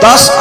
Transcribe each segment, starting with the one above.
10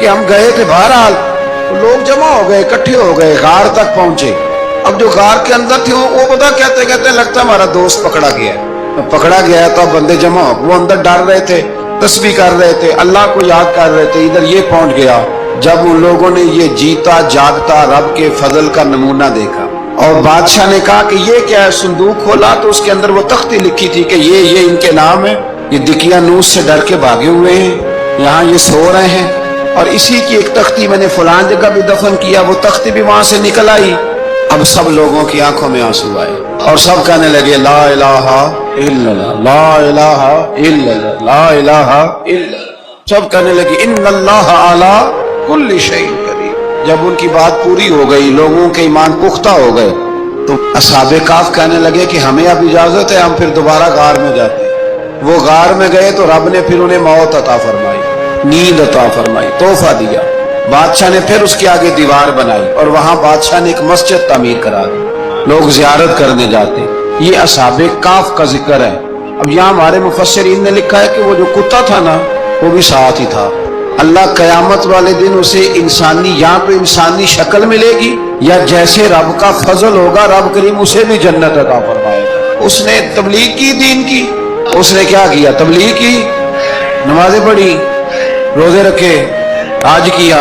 کہ ہم گئے تھے بہرحال لوگ جمع ہو گئے, اکٹھے ہو گئے, غار تک پہنچے. اب جو غار کے اندر تھے وہ پتا کہتے کہتے لگتا ہمارا دوست پکڑا گیا ہے. پکڑا گیا تو اب بندے جمع ہو, وہ اندر ڈر رہے تھے, تسبیح کر رہے تھے, اللہ کو یاد کر رہے تھے. ادھر یہ پہنچ گیا. جب ان لوگوں نے یہ جیتا جاگتا رب کے فضل کا نمونہ دیکھا اور بادشاہ نے کہا کہ یہ کیا ہے, صندوق کھولا تو اس کے اندر وہ تختی لکھی تھی کہ یہ ان کے نام ہے, یہ دقیانوس سے ڈر کے بھاگے ہوئے ہیں, یہاں یہ سو رہے ہیں, اور اسی کی ایک تختی میں نے فلان جگہ بھی دفن کیا, وہ تختی بھی وہاں سے نکل آئی. اب سب لوگوں کی آنکھوں میں آنسو آئے اور سب کہنے لگے لا الہ الا اللہ, لا الہ الا اللہ, لا الہ الا اللہ. سب کہنے لگے ان اللہ علی کل شیء قدیر. جب ان کی بات پوری ہو گئی, لوگوں کے ایمان پختہ ہو گئے, تو اصحاب کہف کہنے لگے کہ ہمیں اب اجازت ہے, ہم پھر دوبارہ غار میں جاتے ہیں. وہ غار میں گئے تو رب نے پھر انہیں موت عطا فرمائی, نیند عطا فرمائی, تحفہ دیا. بادشاہ نے پھر اس کے آگے دیوار بنائی اور وہاں بادشاہ نے ایک مسجد تعمیر کرا دی, لوگ زیارت کرنے جاتے. یہ اصحاب کہف کا ذکر ہے. اب یہاں ہمارے مفسرین نے لکھا ہے کہ وہ جو کتا تھا نا وہ بھی ساتھ ہی تھا. اللہ قیامت والے دن اسے انسانی, یا تو انسانی شکل ملے گی, یا جیسے رب کا فضل ہوگا رب کریم اسے بھی جنت عطا فرمائے گا. اس نے تبلیغ کی دین کی, اس نے کیا کیا, تبلیغ کی, نمازیں پڑھی, روزے رکھے, حج کیا,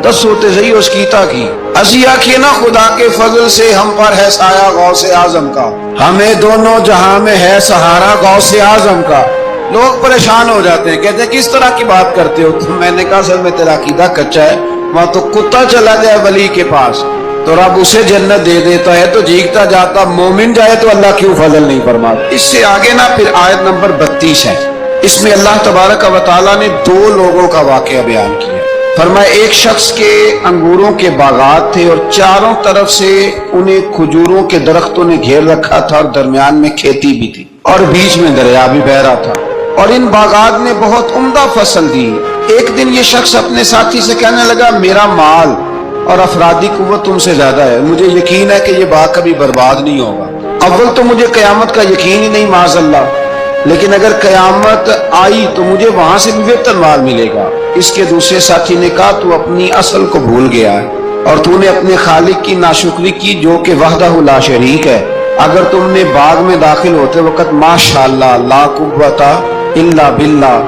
10 صورتیں صحیح اس کیتا کی. اسی آنکھیں نا خدا کے فضل سے ہم پر ہے سایہ غوث اعظم کا, ہمیں دونوں جہاں میں ہے سہارا غوث اعظم کا. لوگ پریشان ہو جاتے ہیں, کہتے ہیں کس طرح کی بات کرتے ہو تم. میں نے کہا اصل میں تیرا عقیدہ کچا ہے. وہاں تو کتا چلا جائے ولی کے پاس تو رب اسے جنت دے دیتا ہے, تو جھیکتا جاتا مومن جائے تو اللہ کیوں فضل نہیں فرماتا. اس سے آگے نا پھر آیت نمبر 32 ہے, اس میں اللہ تبارک و تعالیٰ نے 2 لوگوں کا واقعہ بیان کیا. فرمایا ایک شخص کے انگوروں کے باغات تھے اور چاروں طرف سے انہیں کھجوروں کے درختوں نے گھیر رکھا تھا, اور درمیان میں کھیتی بھی تھی اور بیچ میں دریا بھی بہ رہا تھا, اور ان باغات نے بہت عمدہ فصل دی. ایک دن یہ شخص اپنے ساتھی سے کہنے لگا میرا مال اور افرادی قوت تم سے زیادہ ہے, مجھے یقین ہے کہ یہ باغ کبھی برباد نہیں ہوگا. اول تو مجھے قیامت کا یقین ہی نہیں معاذ اللہ, لیکن اگر قیامت آئی تو مجھے وہاں سے بھی بہتر مال ملے گا. اس کے دوسرے ساتھی نے کہا تو اپنی اصل کو بھول گیا ہے اور تو نے اپنے خالق کی ناشکری کی جو کہ وحدہ لا شریک ہے. اگر تم نے باغ میں داخل ہوتے وقت ماشاءاللہ لا قوت الا باللہ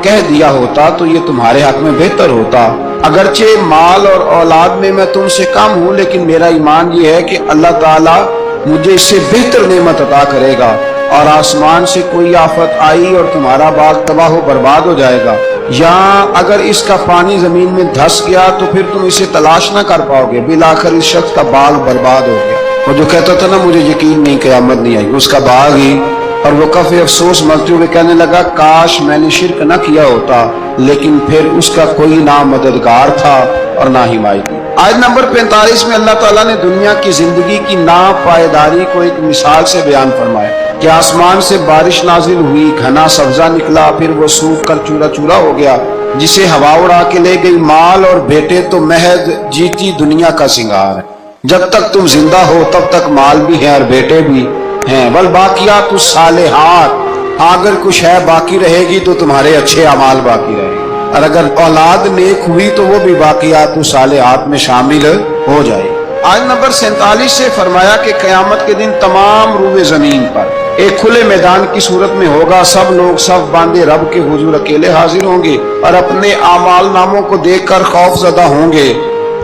کہہ دیا ہوتا تو یہ تمہارے حق میں بہتر ہوتا. اگرچہ مال اور اولاد میں تم سے کم ہوں, لیکن میرا ایمان یہ ہے کہ اللہ تعالیٰ مجھے اس سے بہتر نعمت عطا کرے گا, اور آسمان سے کوئی آفت آئی اور تمہارا باغ تباہ و برباد ہو جائے گا, یا اگر اس کا پانی زمین میں دھس گیا تو پھر تم اسے تلاش نہ کر پاؤ گے. بالآخر اس شخص کا باغ برباد ہو گیا. وہ جو کہتا تھا نا مجھے یقین نہیں قیامت نہیں آئی, اس کا باغ ہی. اور وہ کافی افسوس ملتے ہوئے کہنے لگا کاش میں نے شرک نہ کیا ہوتا, لیکن پھر اس کا کوئی نہ مددگار تھا اور نہ حمایتی. آیت نمبر 45 میں اللہ تعالیٰ نے دنیا کی زندگی کی ناپائیداری کو ایک مثال سے بیان فرمایا کہ آسمان سے بارش نازل ہوئی, گھنا سبزہ نکلا, پھر وہ سوکھ کر چورا چورا ہو گیا, جسے ہوا اڑا کے لے گئی. مال اور بیٹے تو محض جیتی دنیا کا سنگار ہے, جب تک تم زندہ ہو تب تک مال بھی ہے اور بیٹے بھی ہیں. والباقیات الصالحات, اگر کچھ ہے باقی رہے گی تو تمہارے اچھے اعمال باقی رہے گی, اور اگر اولاد نیک ہوئی تو وہ بھی باقیات الصالحات میں شامل ہو جائے. آیت نمبر 47 سے فرمایا کہ قیامت کے دن تمام روئے زمین پر ایک کھلے میدان کی صورت میں ہوگا. سب لوگ صف باندھے رب کے حضور اکیلے حاضر ہوں گے اور اپنے اعمال ناموں کو دیکھ کر خوف زدہ ہوں گے.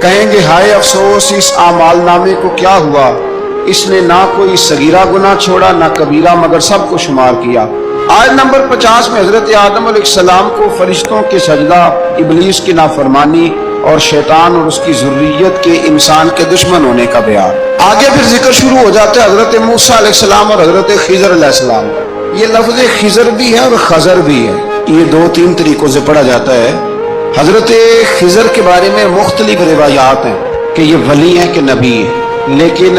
کہیں گے ہائے افسوس, اس اعمال نامے کو کیا ہوا, اس نے نہ کوئی صغیرہ گناہ چھوڑا نہ کبیرہ, مگر سب کو شمار کیا. آیت نمبر 50 میں حضرت آدم علیہ السلام کو فرشتوں کے سجدہ, ابلیس کی نافرمانی اور شیطان اور اس کی ذریت کے انسان کے دشمن ہونے کا بیان. آگے پھر ذکر شروع ہو جاتا ہے حضرت موسیٰ علیہ السلام اور حضرت خضر علیہ السلام. یہ لفظ خضر بھی ہے اور خضر بھی ہے, یہ 2-3 طریقوں سے پڑھا جاتا ہے. حضرت خضر کے بارے میں مختلف روایات ہیں کہ یہ ولی ہیں کہ نبی ہیں, لیکن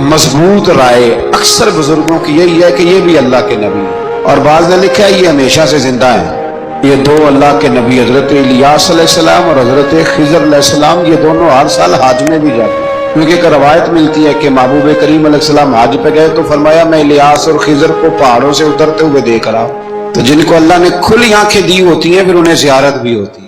مضبوط رائے اکثر بزرگوں کی یہی ہے کہ یہ بھی اللہ کے نبی ہیں, اور بعض نے لکھا ہے یہ ہمیشہ سے زندہ ہیں. یہ 2 اللہ کے نبی حضرت الیاس علیہ السلام اور حضرت خضر علیہ السلام, یہ دونوں ہر سال حج میں بھی جاتے ہیں, کیونکہ ایک روایت ملتی ہے کہ محبوب کریم علیہ السلام حج پہ گئے تو فرمایا میں الیاس اور خضر کو پہاڑوں سے اترتے ہوئے دیکھ رہا. تو جن کو اللہ نے کھلی آنکھیں دی ہوتی ہیں پھر انہیں زیارت بھی ہوتی ہے.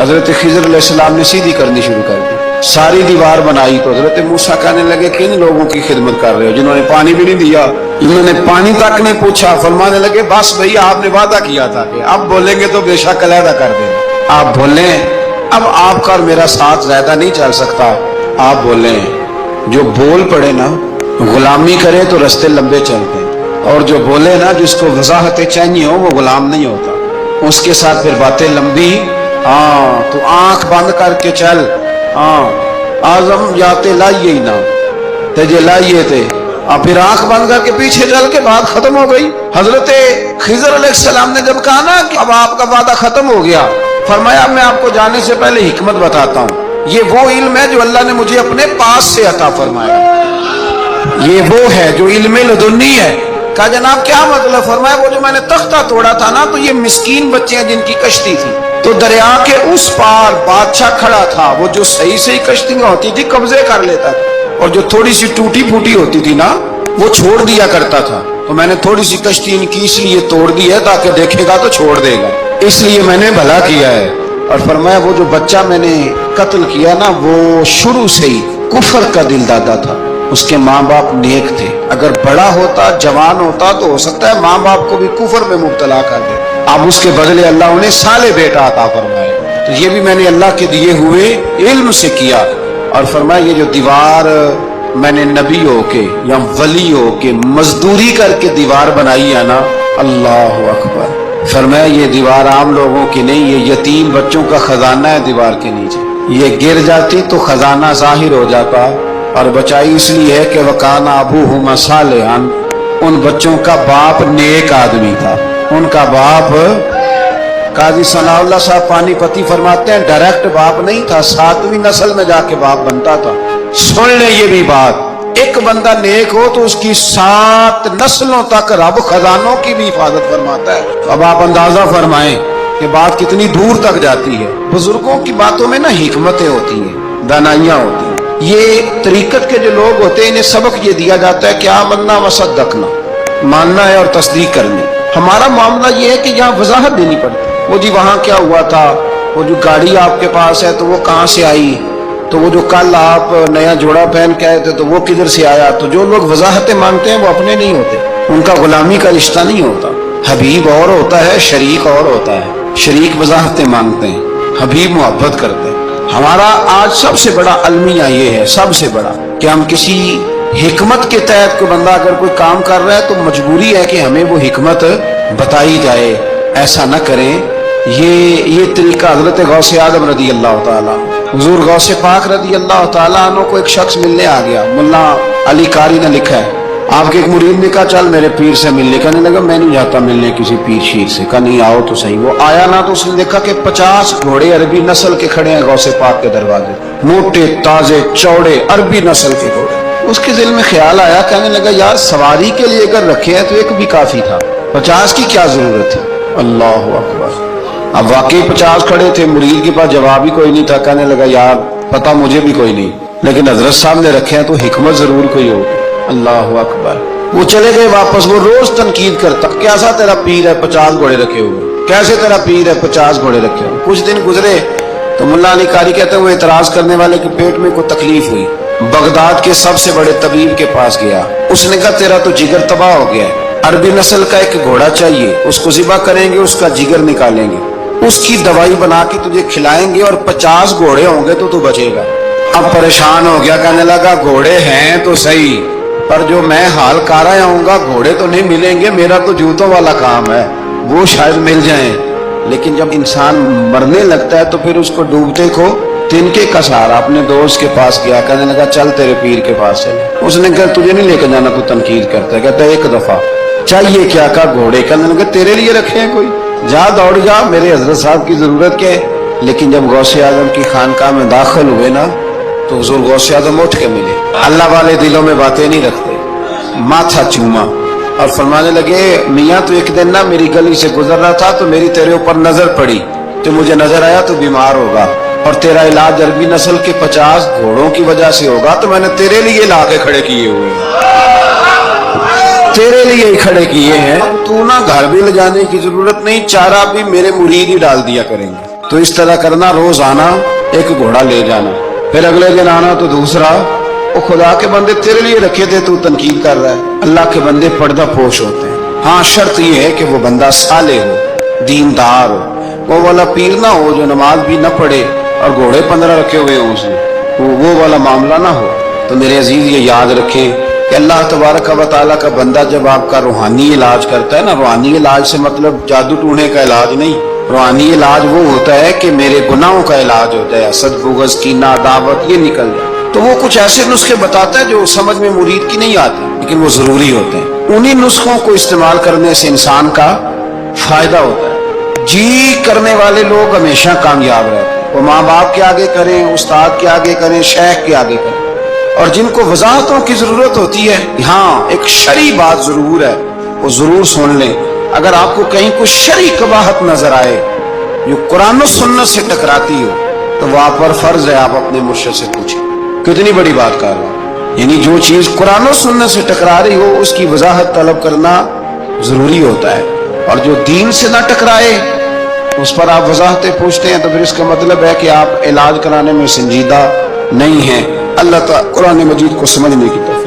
حضرت خضر علیہ السلام نے سیدھی کرنی شروع کر دی، ساری دیوار بنائی تو حضرت موسیٰ کہنے لگے کن لوگوں کی خدمت کر رہے ہو جنہوں نے پانی بھی نہیں دیا، انہوں نے پانی تک نہیں پوچھا. فرمانے لگے بس بھئی آپ نے وعدہ کیا تھا کہ اب بولیں گے تو بے شک علیحدہ کر دیں، آپ بولیں اب آپ کا اور میرا ساتھ زیادہ نہیں چل سکتا، آپ بولیں. جو بول پڑے نا غلامی کرے تو رستے لمبے چلتے ہیں، اور جو بولے نا جس کو وضاحتیں چاہیے ہو وہ غلام نہیں ہوتا، اس کے ساتھ پھر باتیں لمبی. ہاں تو آنکھ بند کر کے چل، ہاں آزم جاتے لائیے ہی نہ تجھے لائیے تھے، اور پھر آنکھ بند کر کے پیچھے چل کے بات ختم ہو گئی. حضرت خضر علیہ السلام نے جب کہا نا کہ اب آپ کا وعدہ ختم ہو گیا، فرمایا میں آپ کو جانے سے پہلے حکمت بتاتا ہوں، یہ وہ علم ہے جو اللہ نے مجھے اپنے پاس سے عطا فرمایا، یہ وہ ہے جو علم لدنی ہے. کہا جناب کیا مطلب؟ فرمایا وہ جو میں نے تختہ توڑا تھا نا تو یہ مسکین بچے ہیں جن کی کشتی تھی، تو دریا کے اس پار بادشاہ کھڑا تھا، وہ جو صحیح صحیح کشتیاں ہوتی تھی قبضے کر لیتا تھا، اور جو تھوڑی سی ٹوٹی پھوٹی ہوتی تھی نا وہ چھوڑ دیا کرتا تھا. تو میں نے تھوڑی سی کشتی ان کی اس لیے توڑ دی ہے تاکہ دیکھے گا تو چھوڑ دے گا، اس لیے میں نے بھلا کیا ہے. اور فرمایا وہ جو بچہ میں نے قتل کیا نا وہ شروع سے ہی کفر کا دل دادا تھا، اس کے ماں باپ نیک تھے، اگر بڑا ہوتا جوان ہوتا تو ہو سکتا ہے ماں باپ کو بھی کفر میں مبتلا کر دے، اب اس کے بدلے اللہ انہیں صالح بیٹا عطا فرمائے. تو یہ بھی میں نے اللہ کے دیے ہوئے علم سے کیا. اور فرمایا یہ جو دیوار میں نے نبی ہو کے یا ولی ہو کے مزدوری کر کے دیوار بنائی ہے نا، اللہ اکبر. فرمایا یہ دیوار عام لوگوں کی نہیں، یہ یتیم بچوں کا خزانہ ہے دیوار کے نیچے، یہ گر جاتی تو خزانہ ظاہر ہو جاتا. اور بچائی اس لیے ہے کہ وَكَانَ أَبُوهُمَا صَالِحًا، ان بچوں کا باپ نیک آدمی تھا، ان کا باپ قاضی ثناء اللہ صاحب پانی پتی فرماتے ہیں ڈائریکٹ باپ نہیں تھا، 7ویں نسل میں جا کے باپ بنتا تھا. سن لیں یہ بھی بات، ایک بندہ نیک ہو تو اس کی 7 نسلوں تک رب خزانوں کی بھی حفاظت فرماتا ہے. اب آپ اندازہ فرمائیں کہ بات کتنی دور تک جاتی ہے. بزرگوں کی باتوں میں نا حکمتیں ہوتی ہیں، دانائیاں ہوتی ہیں. یہ طریقت کے جو لوگ ہوتے ہیں انہیں سبق یہ دیا جاتا ہے کہ آمنا وصدقنا، ماننا ہے اور تصدیق کرنی. ہمارا معاملہ یہ ہے کہ یہاں وضاحت دینی پڑتی، وہ جی وہاں کیا ہوا تھا، وہ جو گاڑی آپ کے پاس ہے تو وہ کہاں سے آئی، تو وہ جو کل آپ نیا جوڑا پہن کے آئے تھے تو وہ کدھر سے آیا. تو جو لوگ وضاحتیں مانگتے ہیں وہ اپنے نہیں ہوتے، ان کا غلامی کا رشتہ نہیں ہوتا. حبیب اور ہوتا ہے، شریک اور ہوتا ہے. شریک وضاحتیں مانگتے ہیں، حبیب محبت کرتے ہیں. ہمارا آج سب سے بڑا المیہ یہ ہے، سب سے بڑا، کہ ہم کسی حکمت کے تحت کوئی بندہ اگر کوئی کام کر رہا ہے تو مجبوری ہے کہ ہمیں وہ حکمت بتائی جائے. ایسا نہ کریں. یہ طریقہ حضرت غوث اعظم رضی اللہ تعالیٰ، حضور غوث پاک رضی اللہ تعالیٰ عنہ کو ایک شخص ملنے آ گیا. ملا علی قاری نے لکھا ہے آپ کے ایک مرید نے کہا چل میرے پیر سے ملنے. کہنے لگا میں نہیں جاتا ملنے کسی پیر شیر سے. کہا نہیں آؤ تو صحیح. وہ آیا نا تو اس نے دیکھا کہ 50 گھوڑے عربی نسل کے کھڑے ہیں غوث پاک کے دروازے، موٹے تازے چوڑے عربی نسل کے گھوڑے. اس کے دل میں خیال آیا، کہنے لگا یار سواری کے لیے اگر رکھے ہیں تو ایک بھی کافی تھا، 50 کی کیا ضرورت ہے. اللہ اکبر. اب واقعی 50 کھڑے تھے، مرید کے پاس جواب ہی کوئی نہیں تھا. کہنے لگا یار پتہ مجھے بھی کوئی نہیں، لیکن حضرت صاحب نے رکھے ہیں تو حکمت ضرور کوئی ہوگی. اللہ اکبر. وہ چلے گئے واپس. وہ روز تنقید کرتا کیسا تیرا پیر ہے 50 گھوڑے رکھے ہوئے، کیسے تیرا پیر ہے 50 گھوڑے رکھے ہوئے. کچھ دن گزرے تو ملا علی قاری کہتے ہیں وہ اعتراض کرنے والے کے پیٹ میں کوئی تکلیف ہوئی، بغداد کے سب سے بڑے طبیب کے پاس گیا. اس نے کہا تیرا تو جگر تباہ ہو گیا ہے، عربی نسل کا ایک گھوڑا چاہیے، اس کو ذبح کریں گے، اس کا جگر نکالیں گے، اس کی دوائی بنا کے تجھے کھلائیں گے، اور 50 گھوڑے ہوں گے تو بچے گا. اب پریشان ہو گیا، کہنے لگا گھوڑے ہیں تو صحیح، پر جو میں حال کر رہا ہوں گا گھوڑے تو نہیں ملیں گے، میرا تو جوتوں والا کام ہے، وہ شاید مل جائیں. لیکن جب انسان مرنے لگتا ہے تو پھر اس کو ڈوبتے کو تنکے کا سہارا. اپنے دوست کے پاس گیا، کہنے لگا چل تیرے پیر کے پاس چلے. اس نے کہا تجھے نہیں لے کے جانا، تو تنقید کرتا ہے. کہتا ہے ایک دفعہ چاہیے کیا کہا گھوڑے. کہنے لگا تیرے لیے رکھے ہیں کوئی، جا دوڑ جا، میرے حضرت صاحب کی ضرورت کیا ہے. لیکن جب غوث اعظم کی خانقاہ میں داخل ہوئے نا تو حضور غوث اعظم اٹھ کے ملے. اللہ والے دلوں میں باتیں نہیں رکھتے. ماتھا چوما اور فرمانے لگے میاں تو ایک دن نا میری گلی سے گزر رہا تھا تو میری تیرے اوپر نظر پڑی، تو مجھے نظر آیا تو بیمار ہوگا اور تیرا علاج عربی نسل کے 50 گھوڑوں کی وجہ سے ہوگا، تو میں نے تیرے لیے لا کے کھڑے کیے ہوئے ہیں، تیرے لیے ہی کھڑے کیے ہیں. تو نا گھر بھی لے جانے کی ضرورت نہیں، چارہ بھی میرے مرید ہی ڈال دیا کریں گے. تو اس طرح کرنا، روز آنا ایک گھوڑا لے جانا، پھر اگلے دن آنا تو دوسرا۔ وہ خدا کے بندے تیرے لیے رکھے تھے، تو تنقید کر رہا ہے۔ اللہ کے بندے پردہ پوش ہوتے ہیں، ہاں شرط یہ ہے کہ وہ بندہ صالح ہو، دیندار ہو، وہ والا پیر نہ ہو جو نماز بھی نہ پڑھے اور گھوڑے 15 رکھے ہوئے ہوں اس نے، وہ والا معاملہ نہ ہو۔ تو میرے عزیز یہ یاد رکھیں کہ اللہ تبارک و تعالیٰ کا بندہ جب آپ کا روحانی علاج کرتا ہے نا، روحانی علاج سے مطلب جادو ٹونے کا علاج نہیں، روحانی علاج وہ ہوتا ہے کہ میرے گناہوں کا علاج ہوتا ہے، حسد، بغض، کینہ، عداوت، یہ نکل جائے۔ تو وہ کچھ ایسے نسخے بتاتا ہے جو سمجھ میں مرید کی نہیں آتے، لیکن وہ ضروری ہوتے ہیں۔ انہی نسخوں کو استعمال کرنے سے انسان کا فائدہ ہوتا ہے۔ جی کرنے والے لوگ ہمیشہ کامیاب رہتے ہیں، وہ ماں باپ کے آگے کریں، استاد کے آگے کریں، شیخ کے آگے کریں۔ اور جن کو وضاحتوں کی ضرورت ہوتی ہے، ہاں ایک شرعی بات ضرور ہے، وہ ضرور سن لیں۔ اگر آپ کو کہیں کوئی شرعی قباحت نظر آئے جو قرآن و سنت سے ٹکراتی ہو، تو وہاں پر فرض ہے آپ اپنے مرشد سے پوچھیں۔ کتنی بڑی بات کر رہا ہوں، یعنی جو چیز قرآن و سنت سے ٹکرا رہی ہو اس کی وضاحت طلب کرنا ضروری ہوتا ہے، اور جو دین سے نہ ٹکرائے اس پر آپ وضاحتیں پوچھتے ہیں، تو پھر اس کا مطلب ہے کہ آپ علاج کرانے میں سنجیدہ نہیں ہیں۔ اللہ تعالیٰ قرآن مجید کو سمجھنے کی توفیق